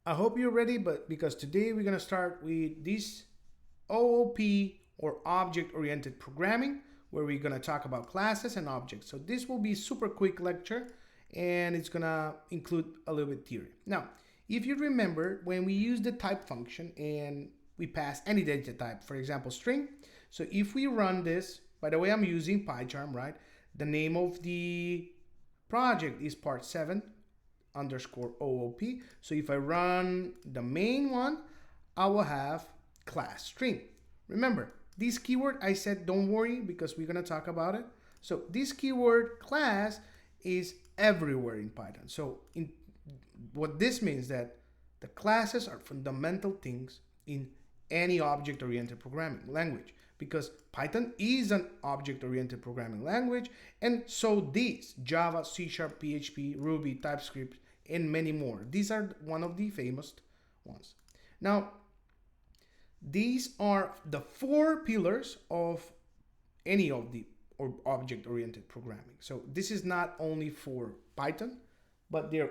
I hope you're ready, but because today we're going to start with this OOP or object-oriented programming, where we're going to talk about classes and objects. So this will be a super quick lecture, and it's going to include a little bit theory. Now, if you remember, when we use the type function and we pass any data type, for example, string. So if we run this, by the way, I'm using PyCharm, right? The name of the project is part 7 underscore OOP. So if I run the main one, I will have class string. Remember, this keyword I said don't worry because we're gonna talk about it. So this keyword class is everywhere in Python. So what this means that the classes are fundamental things in any object-oriented programming language, because Python is an object-oriented programming language, and so these Java, C#, PHP, Ruby, TypeScript, and many more. These are one of the famous ones. Now, these are the 4 pillars of any of the object-oriented programming. So this is not only for Python, but they're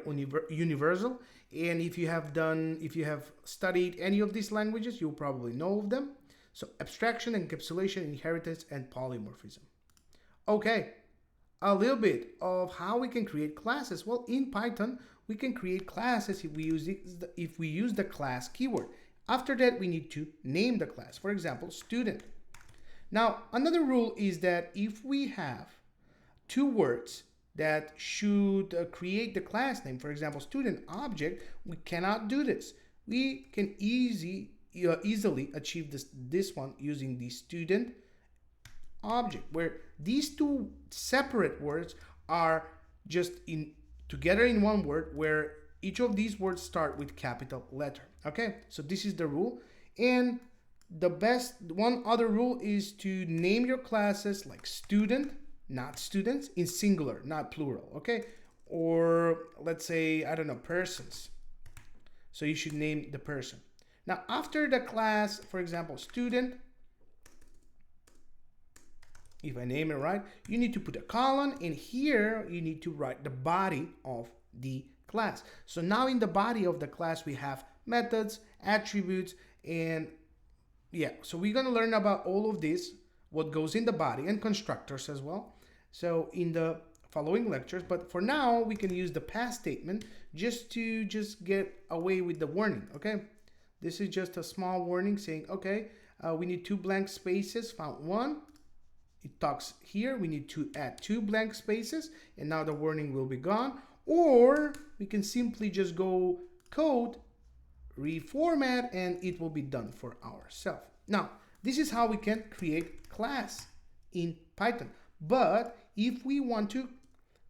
universal. And if you have studied any of these languages, you'll probably know of them. So abstraction, encapsulation, inheritance, and polymorphism. Okay, a little bit of how we can create classes. Well, in Python, we can create classes if we use the class keyword. After that, we need to name the class. For example, student. Now, another rule is that if we have 2 words that should create the class name, for example, student object, we cannot do this. We can easily achieve this one using the student object, where these 2 separate words are just together in one word, where each of these words start with capital letter. Okay, so this is the rule. And one other rule is to name your classes like student, not students, in singular, not plural. Okay, or let's say, I don't know, persons. So you should name the person. Now, after the class, for example, student, if I name it right, you need to put a colon, and here you need to write the body of the class. So now in the body of the class, we have methods, attributes, and yeah, so we're going to learn about all of this, what goes in the body, and constructors as well. So in the following lectures, but for now, we can use the pass statement just to get away with the warning, okay? This is just a small warning saying, okay, we need 2 blank spaces, found 1. It talks here, we need to add 2 blank spaces, and now the warning will be gone. Or we can simply just go code, reformat, and it will be done for ourselves. Now, this is how we can create class in Python. But if we want to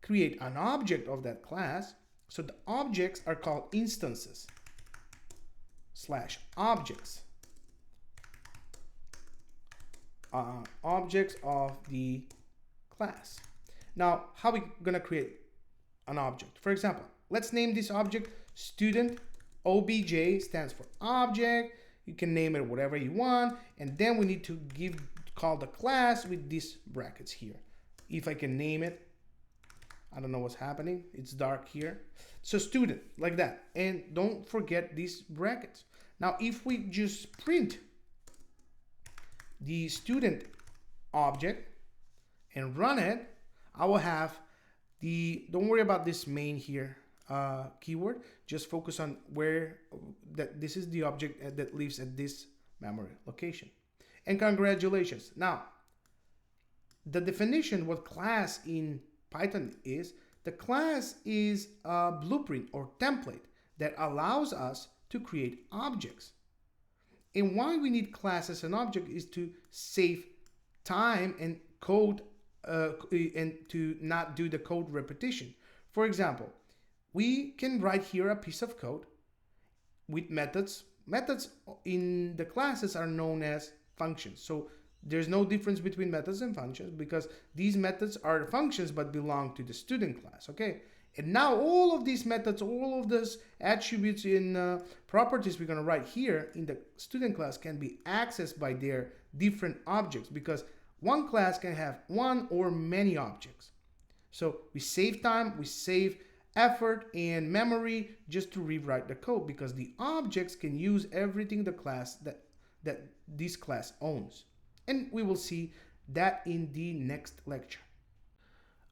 create an object of that class, so the objects are called instances / objects. Objects of the class. Now, how are we going to create an object? For example, let's name this object student. OBJ stands for object. You can name it whatever you want, and then we need to call the class with these brackets here. If I can name it, I don't know what's happening. It's dark here. So student, like that. And don't forget these brackets. Now, if we just print the student object and run it, I will have don't worry about this main here keyword, just focus on where this is the object that lives at this memory location. And congratulations. Now, the definition, what class in Python is, the class is a blueprint or template that allows us to create objects. And why we need classes and objects is to save time and code and to not do the code repetition. For example, we can write here a piece of code with methods. Methods in the classes are known as functions. So there's no difference between methods and functions because these methods are functions but belong to the student class, okay? And now all of these methods, all of these attributes in properties we're gonna write here in the student class can be accessed by their different objects because one class can have one or many objects. So we save time, we save effort and memory just to rewrite the code, because the objects can use everything the class that this class owns. And we will see that in the next lecture.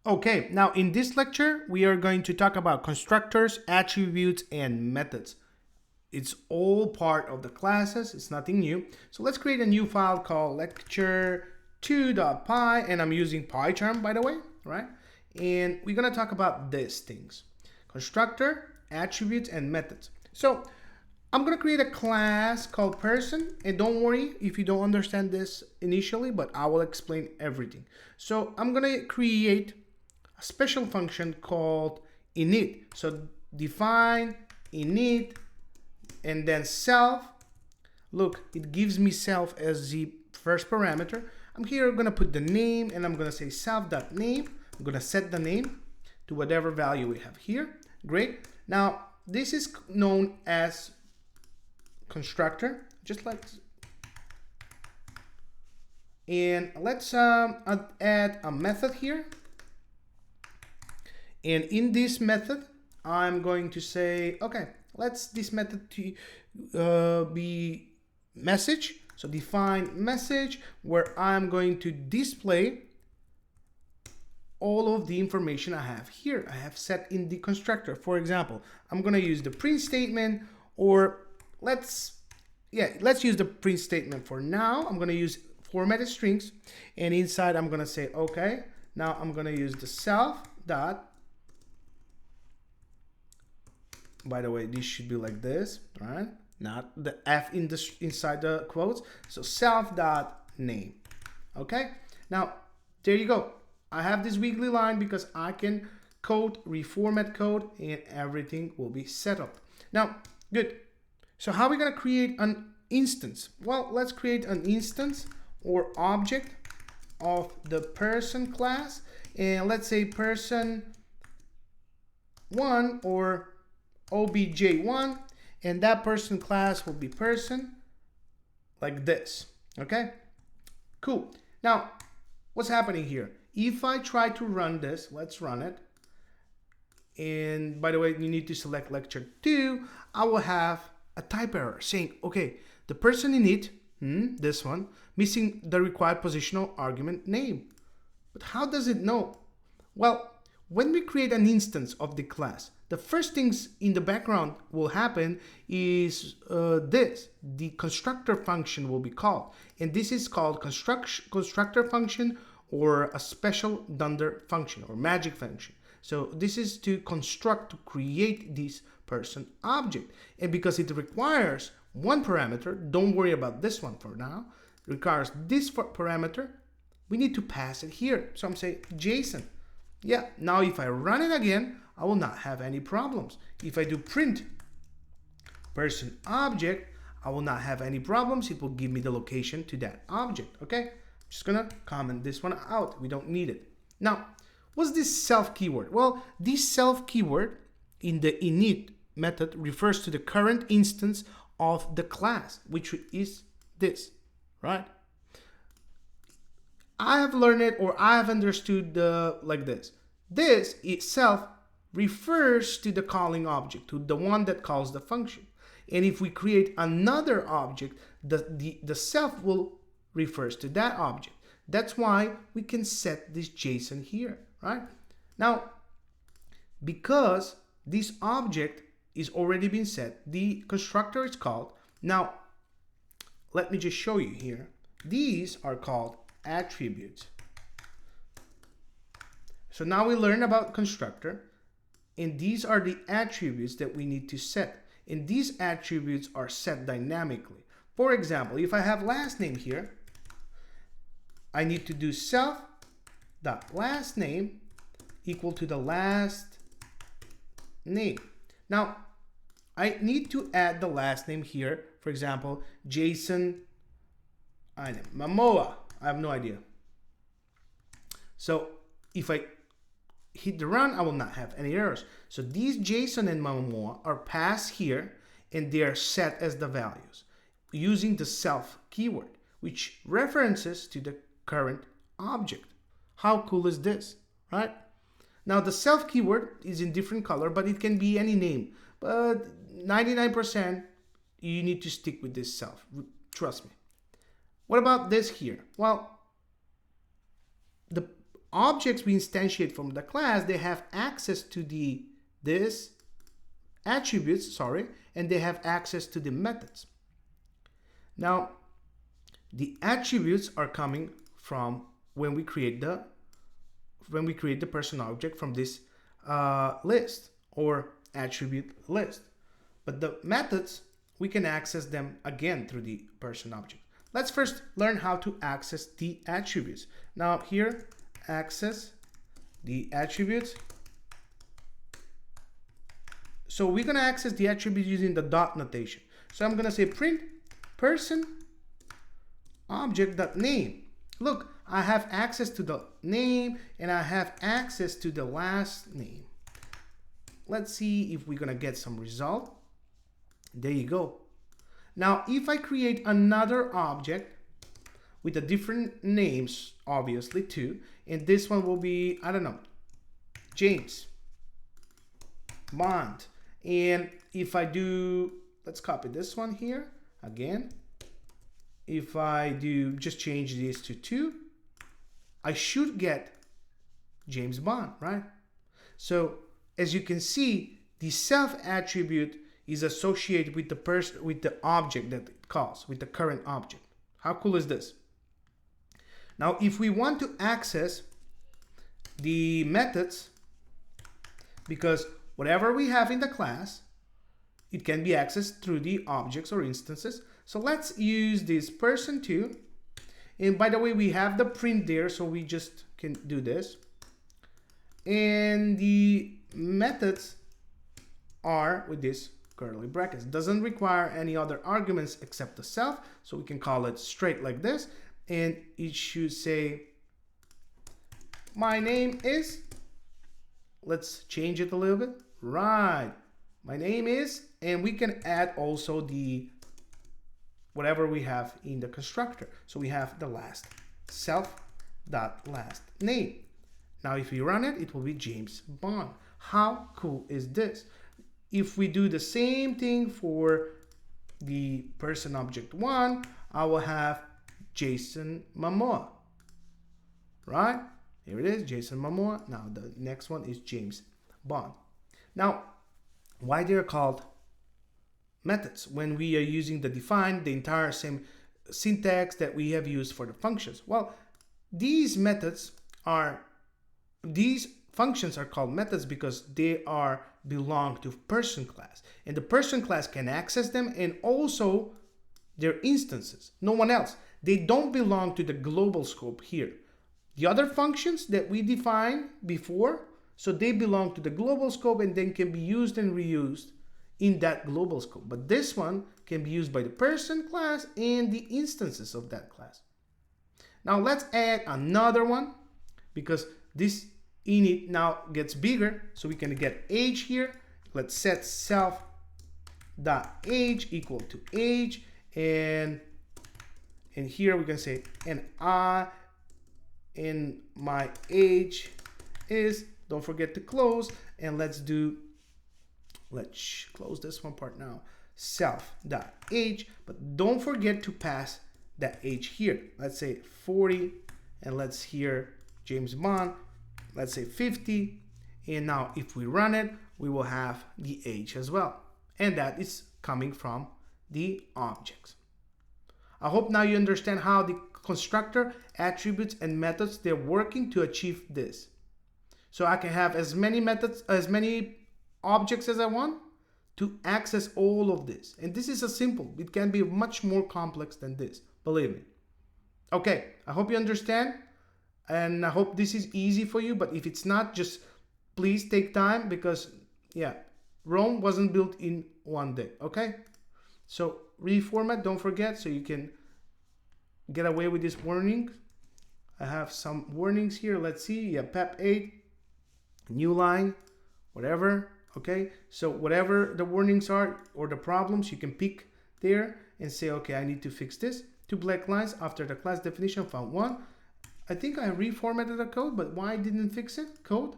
Okay, now in this lecture, we are going to talk about constructors, attributes, and methods. It's all part of the classes, it's nothing new. So let's create a new file called lecture2.py, and I'm using PyCharm, by the way, right? And we're gonna talk about these things: constructor, attributes, and methods. So I'm gonna create a class called person, and don't worry if you don't understand this initially, but I will explain everything. So I'm gonna create a special function called init. So define init and then self. Look, it gives me self as the first parameter. I'm here gonna put the name, and I'm gonna say self.name. I'm gonna set the name to whatever value we have here. Great. Now this is known as constructor, just like, and let's add a method here. And in this method, I'm going to say, okay, let's this method to be message. So define message, where I'm going to display all of the information I have here. I have set in the constructor. For example, I'm going to use the print statement, or let's use the print statement for now. I'm going to use formatted strings, and inside I'm going to say, okay, now I'm going to use the self dot. By the way, this should be like this, right? Not the F in the inside the quotes. So self dot name. Okay. Now there you go. I have this wiggly line because I can code, reformat code, and everything will be set up. Now, good. So how are we gonna create an instance? Well, let's create an instance or object of the person class, and let's say person1 or obj1, and that person class will be person, like this. Okay, cool. Now what's happening here? If I try to run this, let's run it, and by the way, you need to select lecture 2. I will have a type error saying, okay, the person in it, this one, missing the required positional argument name. But how does it know? Well, when we create an instance of the class, the first things in the background will happen is the constructor function will be called, and this is called constructor function, or a special Dunder function or magic function. So this is to construct, to create this person object, and because it requires one parameter, don't worry about this one for now, it requires this parameter, we need to pass it here. So I'm saying JSON. Yeah, now if I run it again, I will not have any problems. If I do print person object, I will not have any problems. It will give me the location to that object. Okay, I'm just gonna comment this one out. We don't need it. Now, what's this self keyword? Well, this self keyword in the init method refers to the current instance of the class, which is this, right? I have learned it, or I have understood like this. This itself refers to the calling object, to the one that calls the function. And if we create another object, the self will refers to that object. That's why we can set this JSON here, right? Now, because this object is already been set, the constructor is called. Now, let me just show you here. These are called attributes. So now we learn about constructor, and these are the attributes that we need to set. And these attributes are set dynamically. For example, if I have last name here, I need to do self.lastName equal to the last name. Now, I need to add the last name here. For example, Jason, Momoa. I have no idea. So if I hit the run, I will not have any errors. So these Jason and Momoa are passed here, and they are set as the values using the self keyword, which references to the current object. How cool is this, right? Now the self keyword is in different color, but it can be any name. But 99% you need to stick with this self. Trust me. What about this here? Well, the objects we instantiate from the class, they have access to this attributes, and they have access to the methods. Now, the attributes are coming from when we create the person object from this list or attribute list. But the methods, we can access them again through the person object. Let's first learn how to access the attributes. Now here, access the attributes. So we're going to access the attributes using the dot notation. So I'm going to say print person object.name. Look, I have access to the name and I have access to the last name. Let's see if we're going to get some result. There you go. Now, if I create another object with a different names, obviously too, and this one will be, I don't know, James Bond. And if I do, let's copy this one here again. If I do just change this to 2, I should get James Bond, right? So as you can see, the self attribute is associated with the object that it calls, with the current object. How cool is this? Now, if we want to access the methods, because whatever we have in the class, it can be accessed through the objects or instances. So let's use this person too. And by the way, we have the print there, so we just can do this. And the methods are with this curly brackets. Doesn't require any other arguments except the self, so we can call it straight like this, and it should say my name is, let's change it a little bit, right, my name is, and we can add also the whatever we have in the constructor. So we have the last self dot last name. Now if we run it, it will be James Bond. How cool is this? If we do the same thing for the person object 1, I will have Jason Momoa, right? Here it is, Jason Momoa. Now the next one is James Bond. Now, why they're called methods when we are using the define, the entire same syntax that we have used for the functions? Well, these functions are called methods because they belong to person class, and the person class can access them and also their instances. No one else. They don't belong to the global scope here. The other functions that we defined before, so they belong to the global scope and then can be used and reused in that global scope. But this one can be used by the person class and the instances of that class. Now let's add another one because this init now gets bigger, so we can get age here. Let's set self dot age equal to age, and here we can say and my age is, don't forget to close, and let's close this one part now, self dot age, but don't forget to pass that age here. Let's say 40, and let's here James Bond, let's say 50, and now if we run it, we will have the age as well, and that is coming from the objects. I hope now you understand how the constructor, attributes, and methods, they're working to achieve this. So I can have as many methods, as many objects as I want to access all of this. And this is a simple, it can be much more complex than this, believe me. Okay, I hope you understand, and I hope this is easy for you, but if it's not, just please take time, because yeah, Rome wasn't built in one day, okay? So reformat, don't forget, so you can get away with this warning. I have some warnings here. Let's see. Yeah, PEP 8, new line, whatever. Okay, so whatever the warnings are or the problems, you can pick there and say, okay, I need to fix this. 2 black lines after the class definition, found 1. I think I reformatted the code, but why didn't fix it? Code.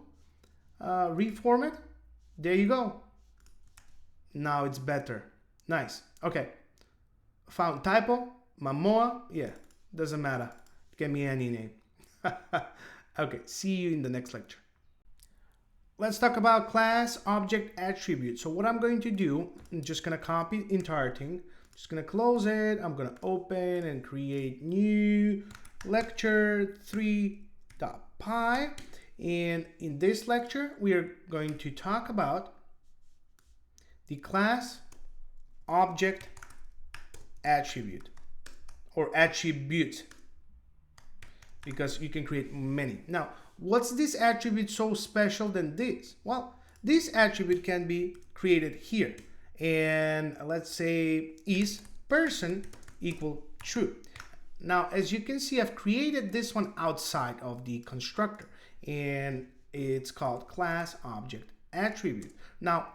reformat. There you go. Now it's better. Nice. Okay. Found typo. Mamoa. Yeah. Doesn't matter. Give me any name. Okay. See you in the next lecture. Let's talk about class object attribute. So what I'm going to do, I'm just going to copy the entire thing. Just going to close it. I'm going to open and create new lecture 3.py. And in this lecture, we are going to talk about the class object attribute or attribute, because you can create many. Now, what's this attribute so special than this? Well, this attribute can be created here. And let's say is person equal true. Now, as you can see, I've created this one outside of the constructor, and it's called class object attribute. Now,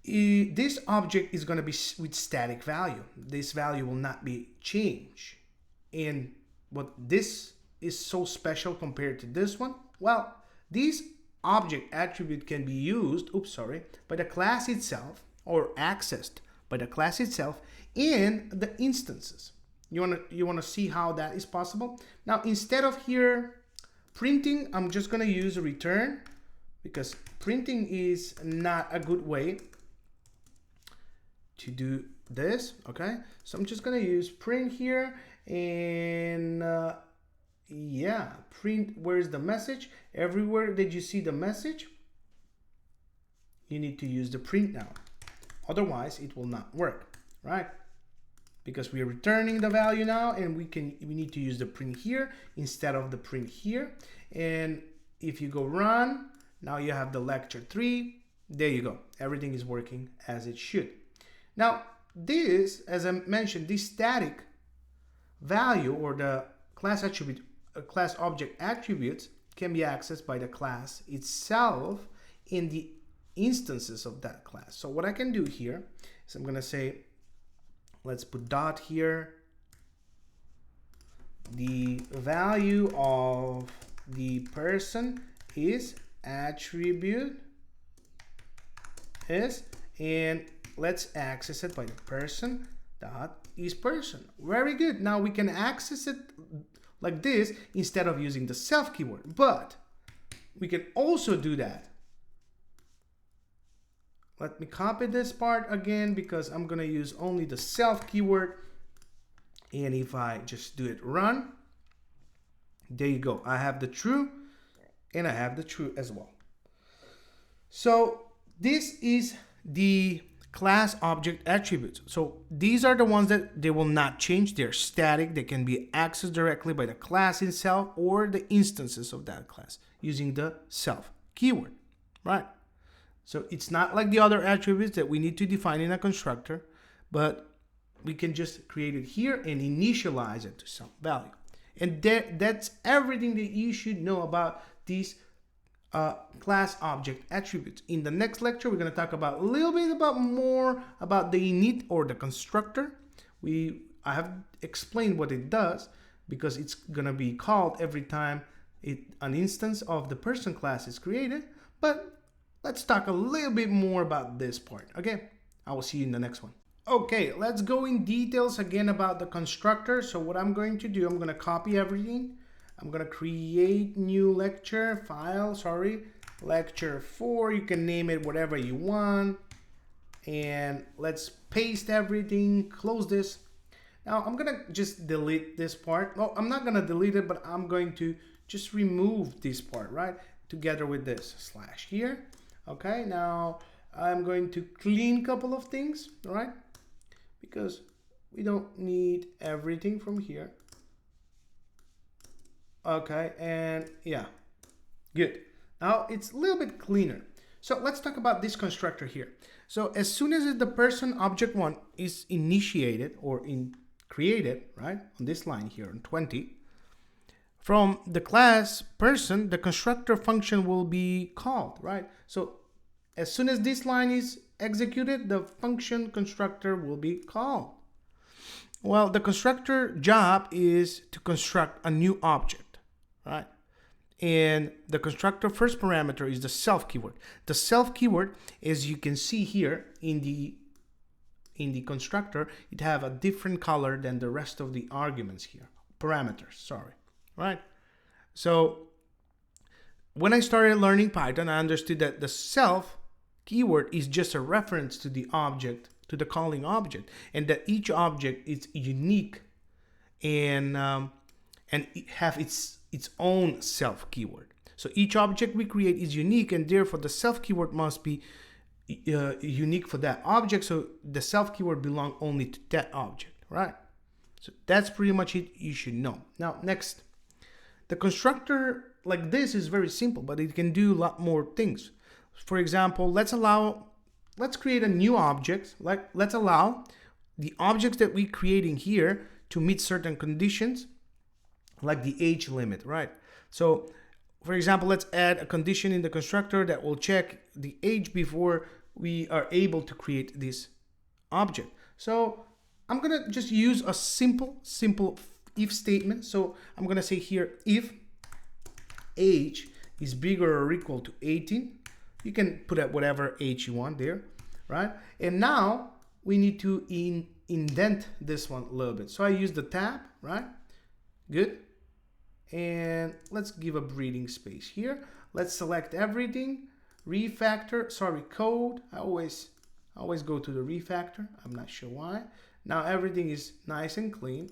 this object is going to be with static value. This value will not be changed. And what this is so special compared to this one? Well, this object attribute can be used, by the class itself or accessed by the class itself in the instances. You want to see how that is possible? Now, instead of here printing, I'm just going to use a return, because printing is not a good way to do this. Okay, so I'm just going to use print here, and yeah, print. Where's the message? Everywhere that you see the message, you need to use the print now. Otherwise, it will not work, right? Because we are returning the value now, and we need to use the print here instead of the print here. And if you go run, now you have the lecture 3. There you go. Everything is working as it should. Now, this, as I mentioned, this static value or the class attribute, class object attributes can be accessed by the class itself in the instances of that class. So what I can do here is I'm going to say, let's put dot here. The value of the person is attribute is, and let's access it by the person dot is person. Very good. Now we can access it like this instead of using the self keyword, but we can also do that. Let me copy this part again, because I'm going to use only the self keyword. And if I just do it run, there you go. I have the true and I have the true as well. So this is the class object attributes. So these are the ones that they will not change. They're static. They can be accessed directly by the class itself or the instances of that class using the self keyword, right? So it's not like the other attributes that we need to define in a constructor, but we can just create it here and initialize it to some value. And that's everything that you should know about these class object attributes. In the next lecture, we're going to talk about a little bit more about the init or the constructor. I have explained what it does, because it's going to be called every time an instance of the person class is created. But let's talk a little bit more about this part. Okay, I will see you in the next one. Okay, let's go in details again about the constructor. So what I'm going to do, I'm going to copy everything. I'm going to create new lecture file, lecture 4. You can name it whatever you want. And let's paste everything, close this. Now I'm going to just delete this part. Well, I'm not going to delete it, but I'm going to just remove this part, right? Together with this slash here. Okay, now I'm going to clean a couple of things, right? Because we don't need everything from here. Okay, and yeah, good. Now it's a little bit cleaner. So let's talk about this constructor here. So as soon as the person object 1 is initiated or created, right, on this line here on 20, from the class person, the constructor function will be called, right? So as soon as this line is executed, the function constructor will be called. Well, the constructor job is to construct a new object, right? And the constructor first parameter is the self keyword. The self keyword, as you can see here in the constructor, it have a different color than the rest of the arguments here, parameters, sorry, right? So when I started learning Python, I understood that the self keyword is just a reference to the object, to the calling object, and that each object is unique and it have its own self keyword. So each object we create is unique, and therefore the self keyword must be unique for that object. So the self keyword belong only to that object, right? So that's pretty much it. You should know. Now next, the constructor like this is very simple, but it can do a lot more things. For example, let's create a new object. Let's allow the objects that we're creating here to meet certain conditions, like the age limit, right? So for example, let's add a condition in the constructor that will check the age before we are able to create this object. So I'm gonna just use a simple if statement. So I'm gonna say here, if age is bigger or equal to 18, you can put at whatever age you want there, right? And now we need to indent this one a little bit. So I use the tab, right? Good. And let's give a breathing space here. Let's select everything, refactor, sorry, code. I always go to the refactor. I'm not sure why. Now everything is nice and clean.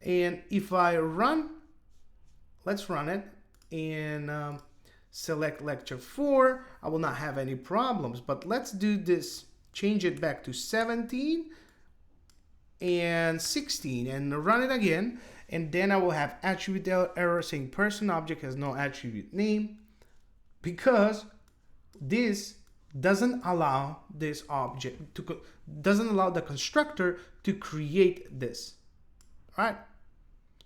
And if I run, let's run it and select lecture 4, I will not have any problems. But let's do this, change it back to 17 and 16 and run it again. And then I will have attribute error saying person object has no attribute name, because this doesn't allow this object to, doesn't allow the constructor to create this, right?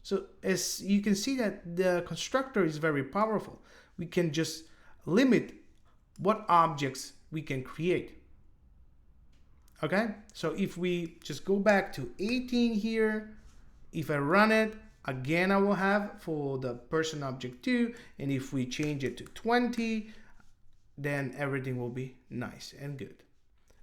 So as you can see that the constructor is very powerful. We can just limit what objects we can create. Okay, so if we just go back to 18 here, if I run it again, I will have for the person object 2, and if we change it to 20, then everything will be nice and good.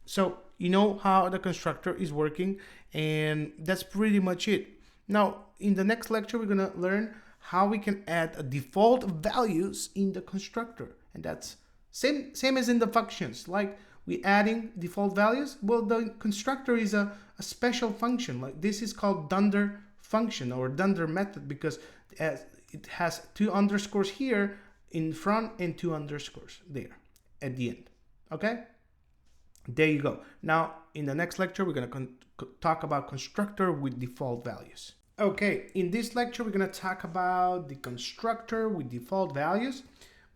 So you know how the constructor is working, and that's pretty much it. Now in the next lecture, we're gonna learn how we can add default values in the constructor, and that's same as in the functions. Like we adding default values. Well, the constructor is a special function. Like this is called Dunder function or Dunder method, because it has 2 underscores here in front and 2 underscores there at the end. Okay, there you go. Now in the next lecture, we're gonna talk about constructor with default values. Okay, in this lecture, we're gonna talk about the constructor with default values.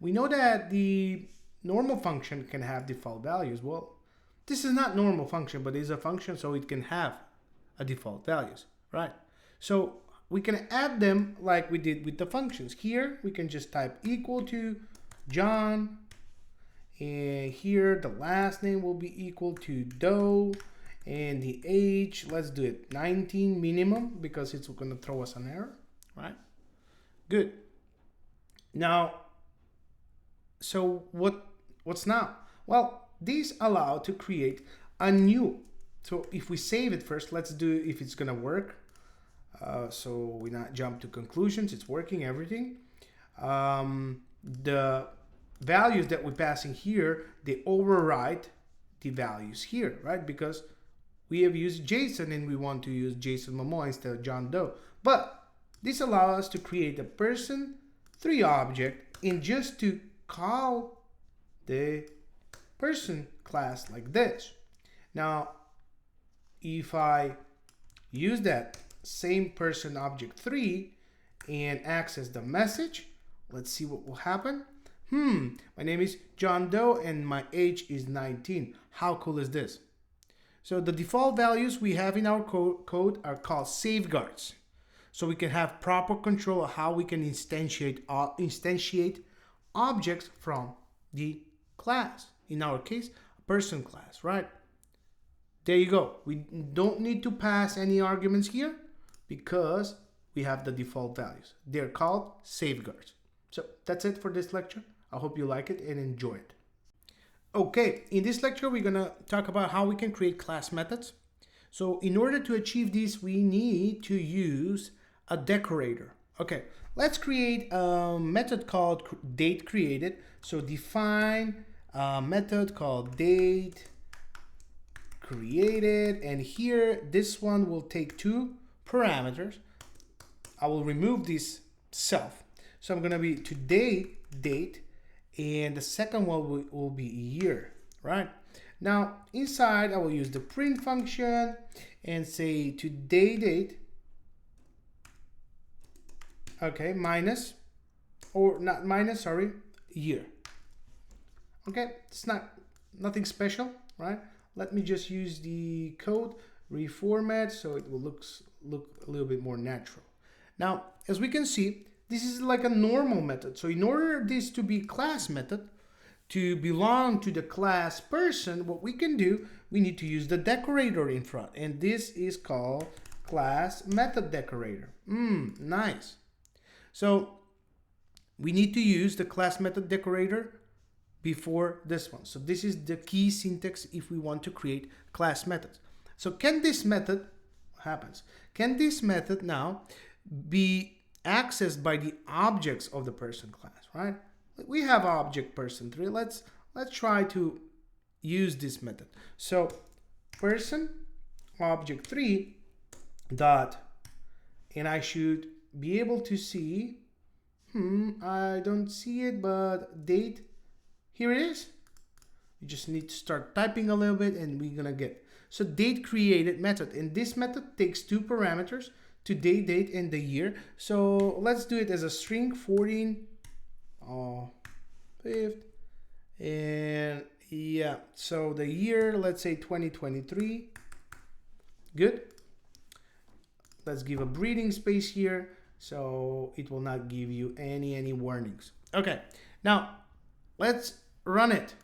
We know that the normal function can have default values. Well, this is not normal function, but it's a function, so it can have a default values, right? So we can add them like we did with the functions. Here, we can just type equal to John, and here the last name will be equal to Doe, and the age, let's do it 19 minimum, because it's gonna throw us an error, right? Good. Now, so what's now? Well, these allow to create a new. So if we save it first, let's do if it's gonna work. So we not jump to conclusions. It's working, everything. The values that we're passing here, they override the values here, right? Because we have used Jason and we want to use Jason Momoa instead of John Doe. But this allows us to create a person 3 object and just to call the person class like this. Now, if I use that same person object 3 and access the message, let's see what will happen. My name is John Doe and my age is 19. How cool is this? So the default values we have in our code are called safeguards. So we can have proper control of how we can instantiate objects from the class. In our case, a person class, right? There you go. We don't need to pass any arguments here because we have the default values. They're called safeguards. So that's it for this lecture. I hope you like it and enjoy it. Okay, in this lecture, we're gonna talk about how we can create class methods. So in order to achieve this, we need to use a decorator. Okay, let's create a method called date created. So define a method called date created, and here this one will take 2 parameters. I will remove this self. So I'm gonna be today date, and the second one will be year, right? Now inside I will use the print function and say today date, okay, minus, or not minus, sorry, year. Okay, it's nothing special, right? Let me just use the code, reformat, so it will look a little bit more natural. Now, as we can see, this is like a normal method. So in order this to be class method, to belong to the class person, what we can do, we need to use the decorator in front. And this is called class method decorator. Nice. So we need to use the class method decorator before this one. So this is the key syntax if we want to create class methods. So can this method Can this method now be accessed by the objects of the person class, right? We have object person3. Let's try to use this method. So person object3 dot, and I should be able to see, I don't see it, but date, here it is. You just need to start typing a little bit and we're gonna get. So date created method, and this method takes 2 parameters, today date and the year. So let's do it as a string 14 5th, and yeah, so the year, let's say 2023. Good. Let's give a breathing space here so it will not give you any warnings. Okay, now let's run it.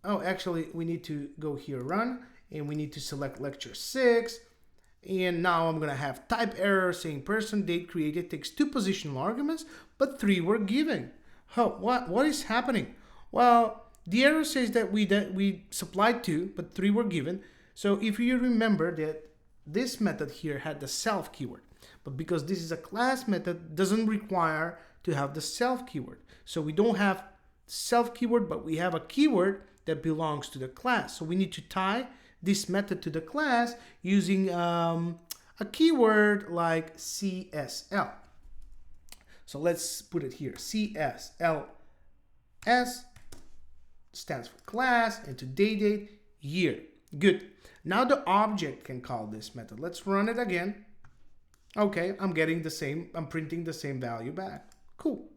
Oh, actually we need to go here, run, and we need to select lecture 6. And now I'm gonna have type error saying person date created takes 2 positional arguments, but 3 were given. Oh, what is happening? Well, the error says that we supplied 2, but 3 were given. So if you remember that this method here had the self keyword, but because this is a class method, doesn't require to have the self keyword. So we don't have self keyword, but we have a keyword that belongs to the class. So we need to tie this method to the class using a keyword like CSL. So let's put it here. CSLS stands for class, and today date, year. Good. Now the object can call this method. Let's run it again. Okay, I'm printing the same value back. Cool.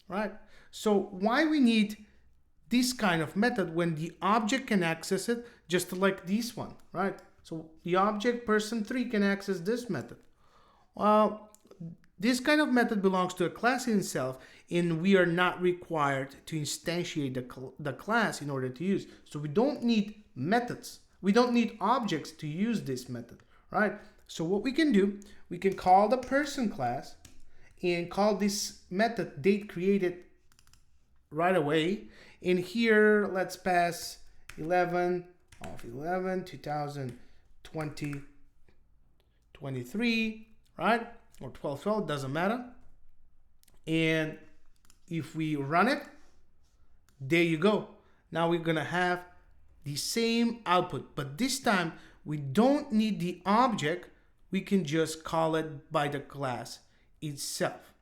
Right? So why we need this kind of method when the object can access it just like this one, right? So the object person3 can access this method. Well, this kind of method belongs to a class in itself, and we are not required to instantiate the class in order to use. So we don't need methods. We don't need objects to use this method, right? So what we can do, we can call the person class and call this method date created right away. In here, let's pass 11 of 11, 2023, right? Or 12, doesn't matter. And if we run it, there you go. Now we're gonna have the same output, but this time we don't need the object. We can just call it by the class itself,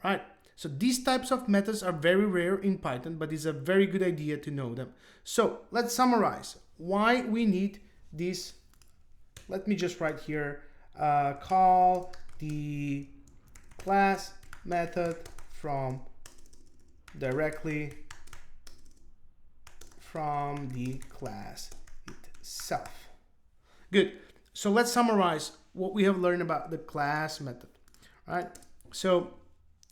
right? So these types of methods are very rare in Python, but it's a very good idea to know them. So let's summarize why we need this. Let me just write here, call the class method directly from the class itself. Good. So let's summarize what we have learned about the class method, right? So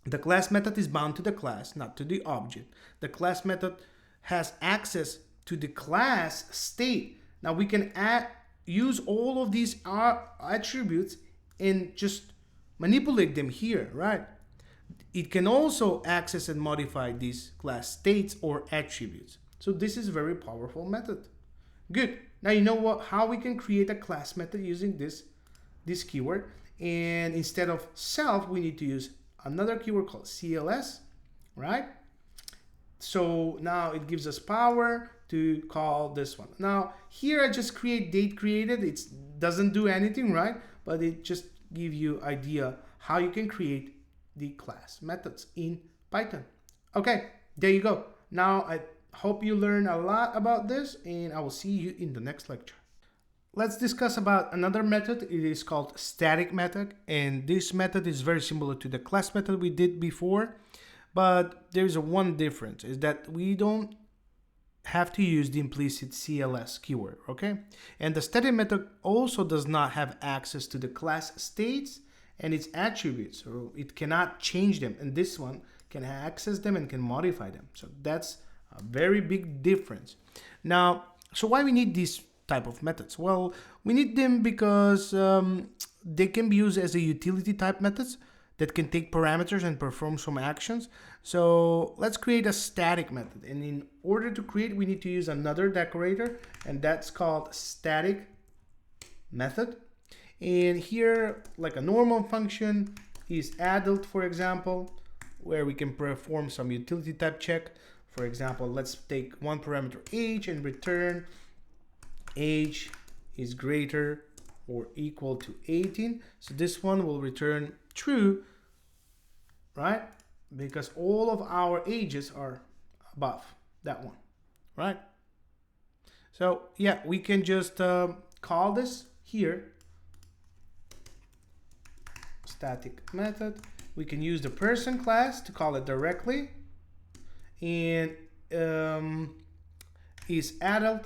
the class method is bound to the class, not to the object. The class method has access to the class state. Now we can use all of these attributes and just manipulate them here, right? it can also access and modify these class states or attributes. So this is a very powerful method. Good. Now you know how we can create a class method using this keyword. And instead of self, we need to use another keyword called CLS, right? So now it gives us power to call this one. Now here I just create date created. It doesn't do anything, right? But it just gives you idea how you can create the class methods in Python. Okay, there you go. Now I hope you learn a lot about this, and I will see you in the next lecture. Let's discuss about another method. It is called static method, and this method is very similar to the class method we did before, but there's one difference, is that we don't have to use the implicit CLS keyword, okay? And the static method also does not have access to the class states and its attributes, so it cannot change them, and this one can access them and can modify them. So that's a very big difference. Now, so why we need these type of methods? Well, we need them because they can be used as a utility type methods that can take parameters and perform some actions. So let's create a static method, and in order to create, we need to use another decorator, and that's called static method. And here, like a normal function, is adult, for example, where we can perform some utility type check. For example, let's take one parameter age and return age is greater or equal to 18. So this one will return true, right? Because all of our ages are above that one, right? So yeah, we can just call this here static method. We can use the person class to call it directly, and is adult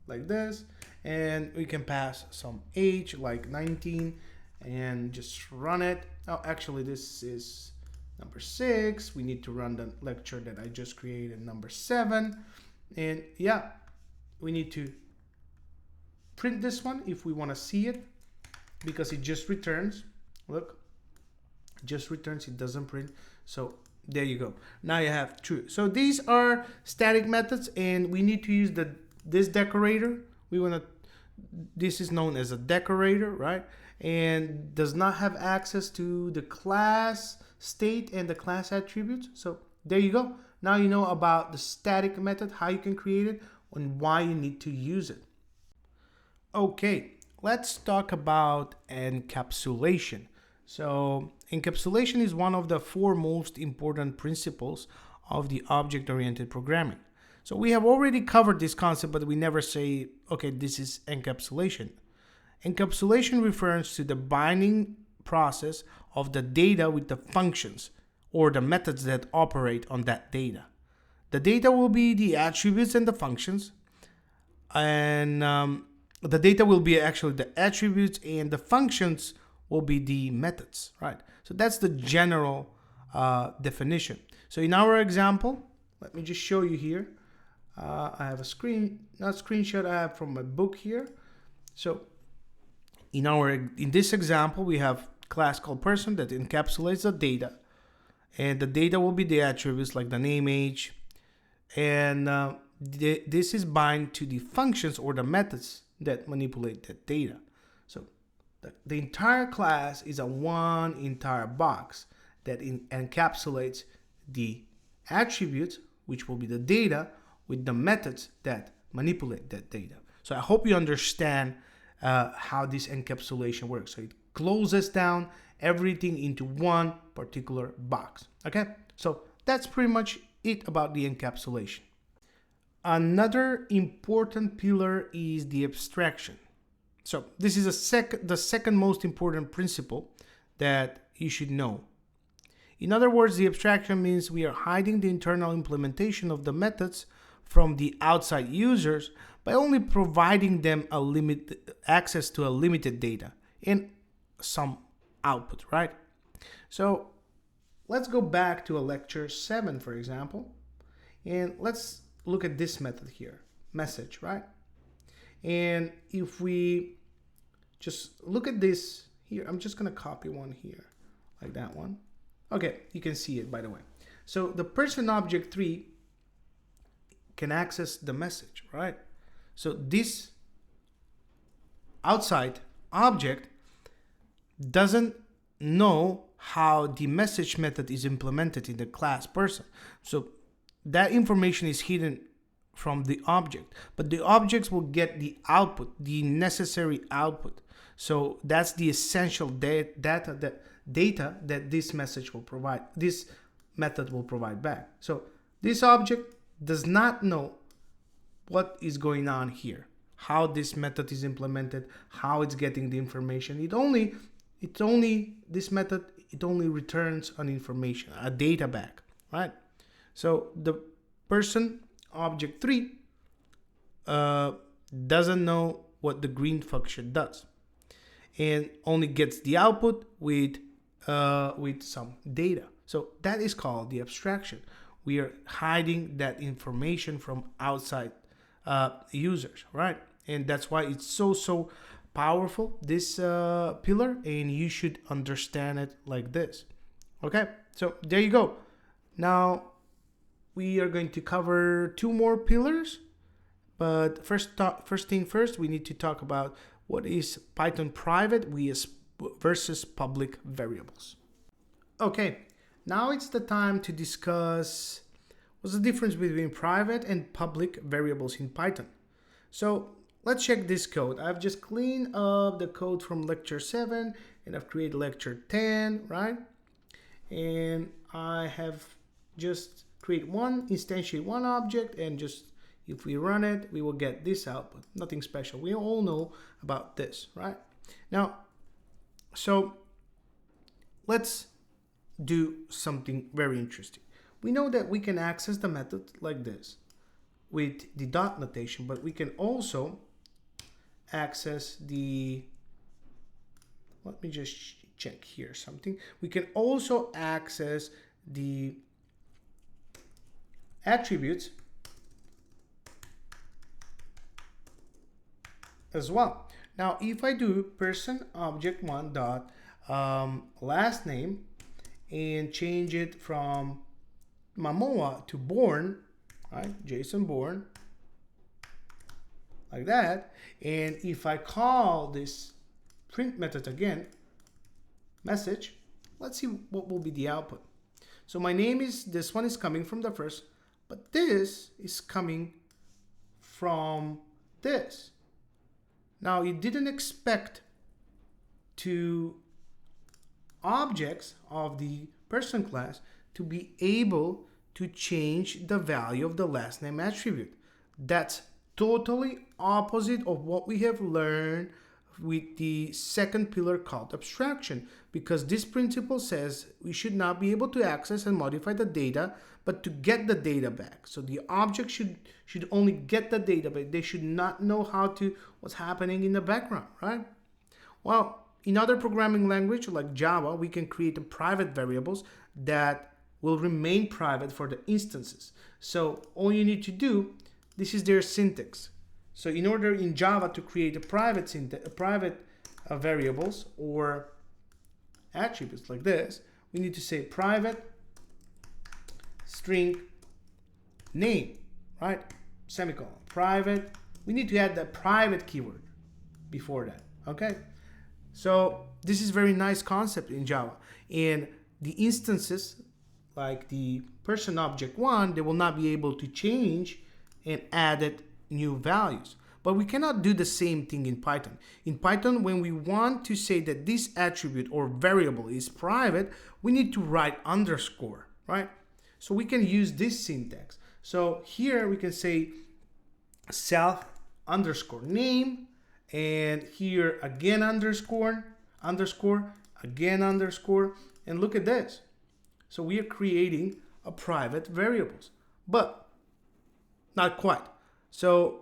like this, and we can pass some age like 19 and just run it. Oh, actually this is number 6. We need to run the lecture that I just created, number 7. And yeah, we need to print this one if we want to see it, because it just returns. Look, it just returns, it doesn't print. So there you go. Now you have true. So these are static methods, and we need to use this decorator. This is known as a decorator, right? And does not have access to the class state and the class attributes. So there you go. Now you know about the static method, how you can create it, and why you need to use it. Okay, let's talk about encapsulation. So encapsulation is one of the 4 most important principles of the object-oriented programming. So we have already covered this concept, but we never say, okay, this is encapsulation. Encapsulation refers to the binding process of the data with the functions or the methods that operate on that data. The data will be the attributes and the functions, and the data will be actually the attributes, and the functions will be the methods, right? So that's the general definition. So in our example, let me just show you here. I have a screenshot I have from my book here. So in this example, we have class called person that encapsulates the data, and the data will be the attributes like the name, age, and this is bind to the functions or the methods that manipulate that data. So the entire class is one entire box that encapsulates the attributes, which will be the data, with the methods that manipulate that data. So I hope you understand how this encapsulation works. So it closes down everything into one particular box. Okay, so that's pretty much it about the encapsulation. Another important pillar is the abstraction. So this is the second most important principle that you should know. In other words, the abstraction means we are hiding the internal implementation of the methods from the outside users by only providing them access to a limited data and some output, right? So let's go back to a lecture 7, for example, and let's look at this method here, message, right? And if we just look at this here, I'm just going to copy one here, like that one. Okay, you can see it by the way. So the person object 3 can access the message, right? So this outside object doesn't know how the message method is implemented in the class person. So that information is hidden from the object, but the objects will get the output, the necessary output. So that's the essential data that this message will provide, this method will provide back. So this object does not know what is going on here, how this method is implemented, how it's getting the information. This method, it only returns an information, a data back, right? So the person object 3 doesn't know what the green function does, and only gets the output with some data. So that is called the abstraction. We are hiding that information from outside users, right? And that's why it's so powerful, this pillar, and you should understand it like this. Okay, so there you go. Now we are going to cover 2 more pillars, but first thing first, we need to talk about what is Python private versus public variables. Okay, now it's the time to discuss what's the difference between private and public variables in Python. So let's check this code. I've just cleaned up the code from lecture 7 and I've created lecture 10, right? And I have just instantiate one object, and just if we run it, we will get this output. Nothing special. We all know about this, right? Now, so let's do something very interesting. We know that we can access the method like this with the dot notation, but we can also access the, let me just check here something. We can also access the attributes as well. Now, if I do person object 1 dot last name and change it from Mamoa to born, right? JSON born, like that. And if I call this print method again, message, let's see what will be the output. So my name is, this one is coming from the first, but this is coming from this. Now, you didn't expect to objects of the person class to be able to change the value of the last name attribute. That's totally opposite of what we have learned with the second pillar called abstraction, because this principle says we should not be able to access and modify the data, but to get the data back. So the object should only get the data, but they should not know what's happening in the background, right? Well, in other programming language like Java, we can create private variables that will remain private for the instances. So all you need to do, this is their syntax. So in order in Java to create a private variables or attributes like this, we need to say private string name, right? Semicolon, private. We need to add the private keyword before that, okay? So this is very nice concept in Java. And the instances, like the person object 1, they will not be able to change and add new values. But we cannot do the same thing in Python. In Python, when we want to say that this attribute or variable is private, we need to write underscore, right? So we can use this syntax. So here we can say self underscore name, and here again underscore, again underscore, and look at this. So we are creating a private variables, but not quite. So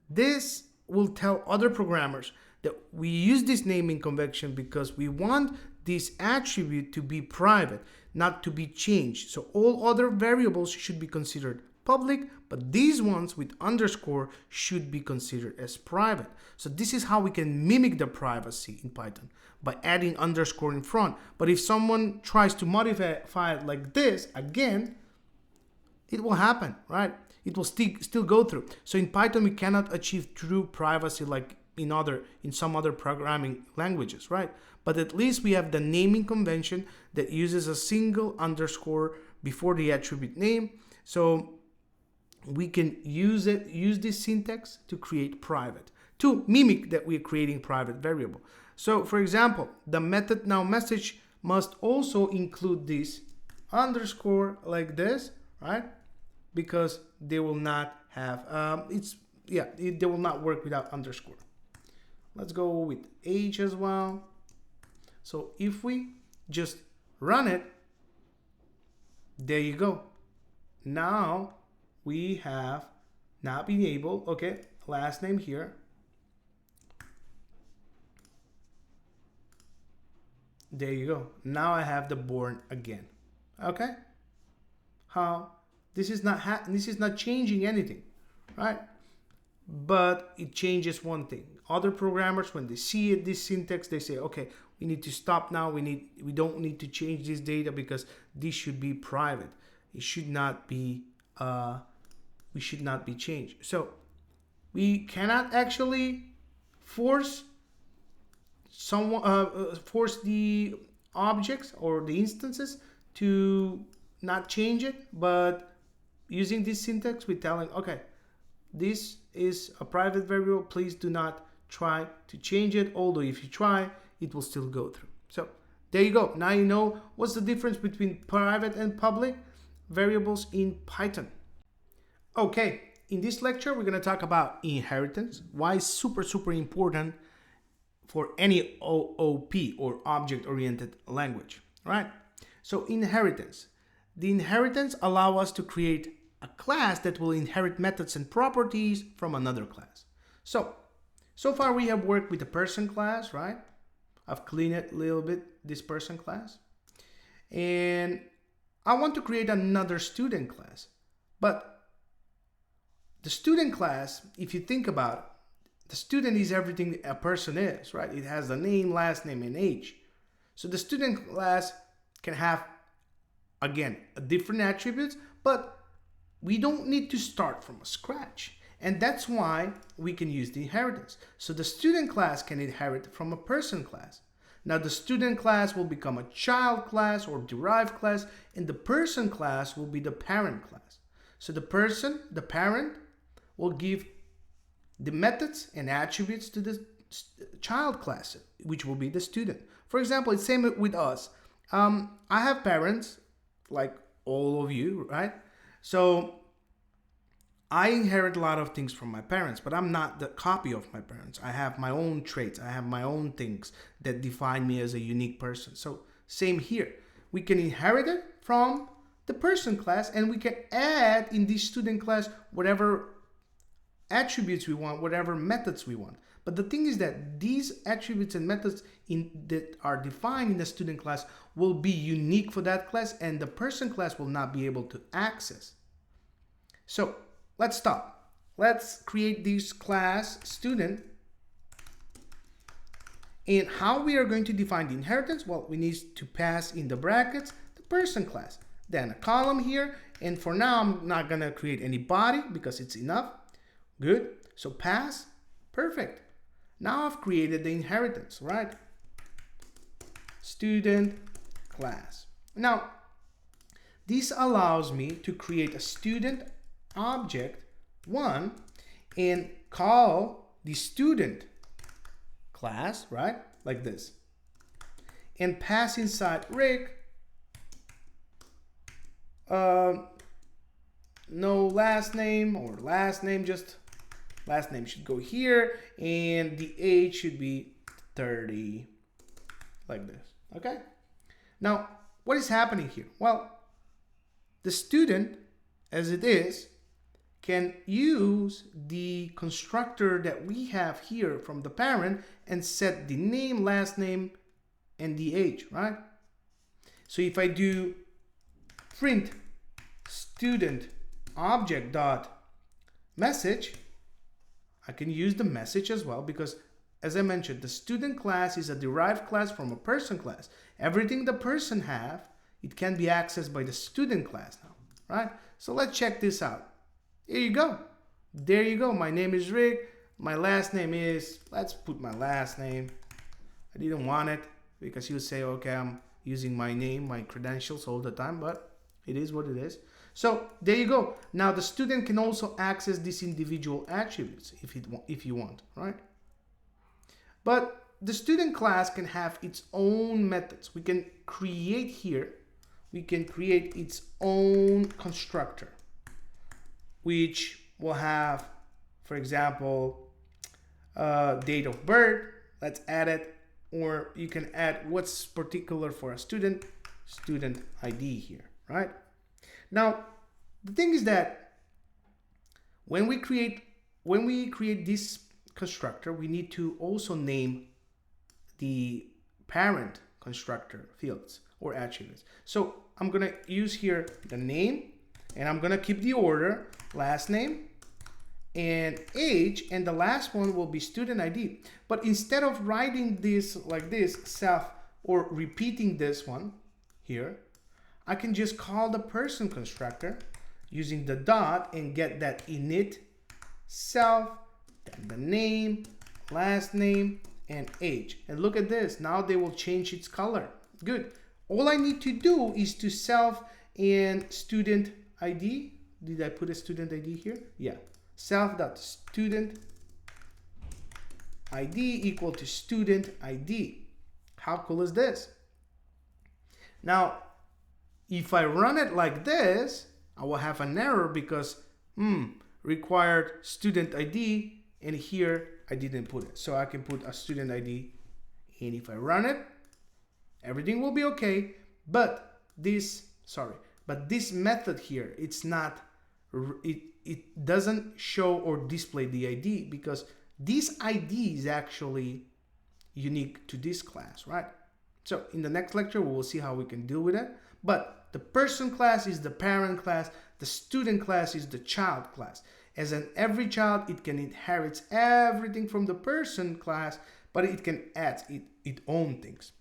this will tell other programmers that we use this naming convention because we want this attribute to be private, not to be changed. So all other variables should be considered public, but these ones with underscore should be considered as private. So this is how we can mimic the privacy in Python, by adding underscore in front. But if someone tries to modify it like this, again, it will happen, right? It will still go through. So in Python, we cannot achieve true privacy like in some other programming languages, right? But at least we have the naming convention that uses a single underscore before the attribute name. So we can use this syntax to create private, to mimic that we're creating private variable. So for example, the method now message must also include this underscore like this, right? Because they will not have, they will not work without underscore. Let's go with age as well. So if we just run it, there you go. Now we have not been able, okay, last name here. There you go. Now I have the born again. Okay? How? This is not changing anything, right? But it changes one thing. Other programmers, when they see it, this syntax, they say, okay, we need to stop now. We don't need to change this data because this should be private. It should not be we should not be changed. So we cannot actually force force the objects or the instances to not change it, but using this syntax, we're telling, okay, this is a private variable. Please do not try to change it. Although if you try, it will still go through. So there you go. Now you know what's the difference between private and public variables in Python. Okay, in this lecture, we're going to talk about inheritance. Why it's super important for any OOP or object-oriented language, right? So inheritance. The inheritance allows us to create a class that will inherit methods and properties from another class. So far we have worked with the person class, right? I've cleaned it a little bit, this person class. And I want to create another student class. But the student class, if you think about it, the student is everything a person is, right? It has the name, last name, and age. So the student class can have, again, different attributes, but we don't need to start from scratch. And that's why we can use the inheritance. So the student class can inherit from a person class. Now the student class will become a child class or derived class, and the person class will be the parent class. So the parent, will give the methods and attributes to the child class, which will be the student. For example, it's same with us. I have parents, like all of you, right? So I inherit a lot of things from my parents, but I'm not the copy of my parents. I have my own traits. I have my own things that define me as a unique person. So same here. We can inherit it from the person class, and we can add in this student class whatever attributes we want, whatever methods we want. But the thing is that these attributes and methods that are defined in the student class will be unique for that class, and the person class will not be able to access. So let's stop. Let's create this class student. And how we are going to define the inheritance? Well, we need to pass in the brackets the person class, then a column here. And for now, I'm not going to create any body because it's enough. Good. So pass. Perfect. Now I've created the inheritance, right? Student class. Now, this allows me to create a student object 1 and call the student class, right? Like this. And pass inside Rick no last name, or last name, just last name should go here, and the age should be 30, like this. Okay? Now, what is happening here? Well, the student, as it is, can use the constructor that we have here from the parent and set the name, last name, and the age, right? So if I do print student object dot message, I can use the message as well, because as I mentioned, the student class is a derived class from a person class. Everything the person have, it can be accessed by the student class now, right? So let's check this out. Here you go. There you go. My name is Rick. My last name is, let's put my last name. I didn't want it because you say, okay, I'm using my name, my credentials all the time, but it is what it is. So there you go. Now the student can also access these individual attributes if you want, right? But the student class can have its own methods. We can create here, we can create its own constructor, which will have, for example, date of birth. Let's add it. Or you can add what's particular for a student ID here, right? Now, the thing is that when we create this constructor, we need to also name the parent constructor fields or attributes. So I'm gonna use here the name, and I'm gonna keep the order, last name and age, and the last one will be student ID. But instead of writing this like this, self, or repeating this one here, I can just call the person constructor using the dot and get that init self, then the name, last name, and age. And look at this, now they will change its color. Good. All I need to do is to self and student ID. Did I put a student ID here? Yeah. Self.student ID equal to student ID. How cool is this? Now, if I run it like this, I will have an error because required student ID, and here I didn't put it. So I can put a student ID, and if I run it, everything will be okay. But this method here, it's not, it doesn't show or display the ID because this ID is actually unique to this class, right? So in the next lecture, we will see how we can deal with it. But the person class is the parent class. The student class is the child class. As in every child, it can inherit everything from the person class, but it can add its own things,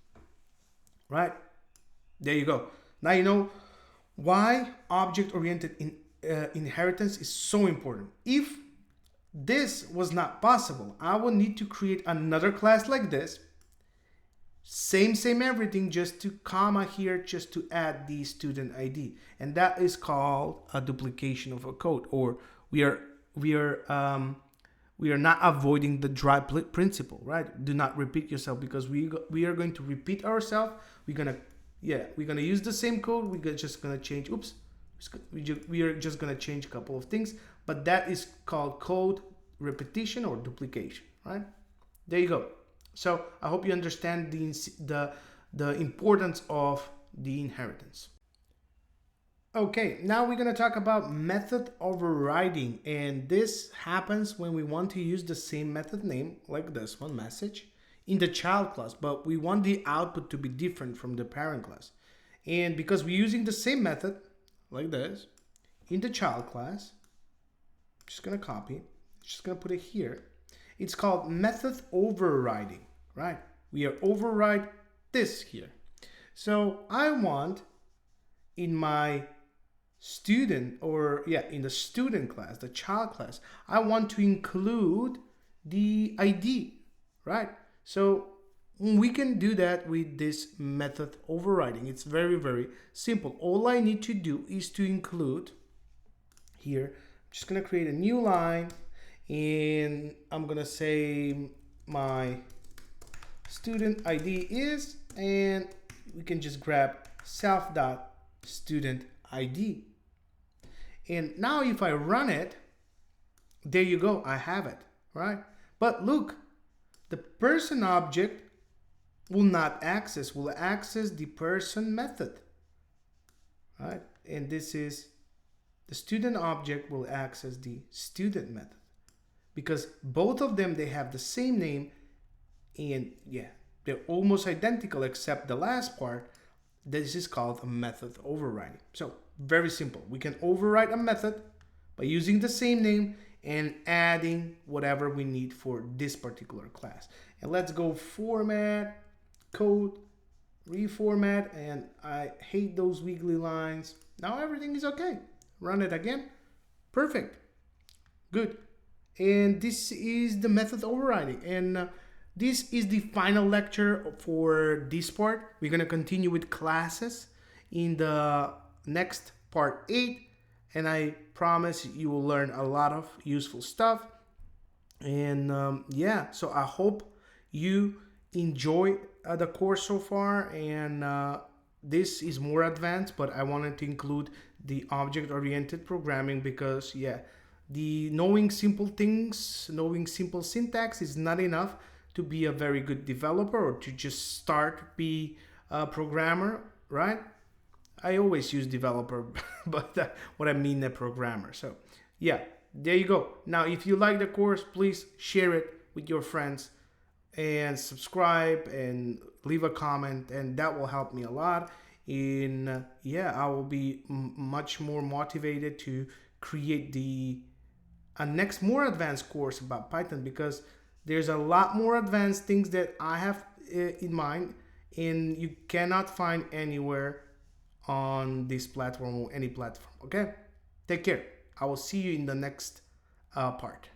right? There you go. Now you know why object-oriented inheritance is so important. If this was not possible, I will need to create another class like this. Same everything, just to comma here, just to add the student ID. And that is called a duplication of a code, or we are not avoiding the dry principle, right? Do not repeat yourself, because we are going to repeat ourselves. We're gonna use the same code. We're just gonna change. We are just gonna change a couple of things, but that is called code repetition or duplication, right? There you go. So I hope you understand the importance of the inheritance. Okay, now we're going to talk about method overriding, and this happens when we want to use the same method name, like this one, message, in the child class, but we want the output to be different from the parent class. And because we're using the same method, like this, in the child class, I'm just going to copy, just going to put it here. It's called method overriding, right? We are override this here. So I want in my student, in the student class, the child class, I want to include the ID, right? So we can do that with this method overriding. It's very simple. All I need to do is to include here, I'm just going to create a new line, and I'm going to say my student ID is, and we can just grab self.student ID. And now if I run it, there you go, I have it, right? But look, the person object will access the person method, right? And this is the student object will access the student method, because both of them, they have the same name, and yeah, they're almost identical except the last part. This is called a method overriding. So very simple. We can override a method by using the same name and adding whatever we need for this particular class. And let's go format, code, reformat, and I hate those wiggly lines. Now everything is okay. Run it again. Perfect. Good. And this is the method overriding. And this is the final lecture for this part. We're going to continue with classes in the next part 8. And I promise you will learn a lot of useful stuff. And yeah, so I hope you enjoy the course so far. And this is more advanced, but I wanted to include the object-oriented programming because, yeah, the knowing simple things, knowing simple syntax is not enough to be a very good developer or to just start be a programmer, right? I always use developer, but what I mean a programmer. So yeah, there you go. Now, if you like the course, please share it with your friends and subscribe and leave a comment, and that will help me a lot. Yeah, I will be much more motivated to create a next more advanced course about Python, because there's a lot more advanced things that I have in mind and you cannot find anywhere on this platform or any platform. Okay, take care. I will see you in the next part.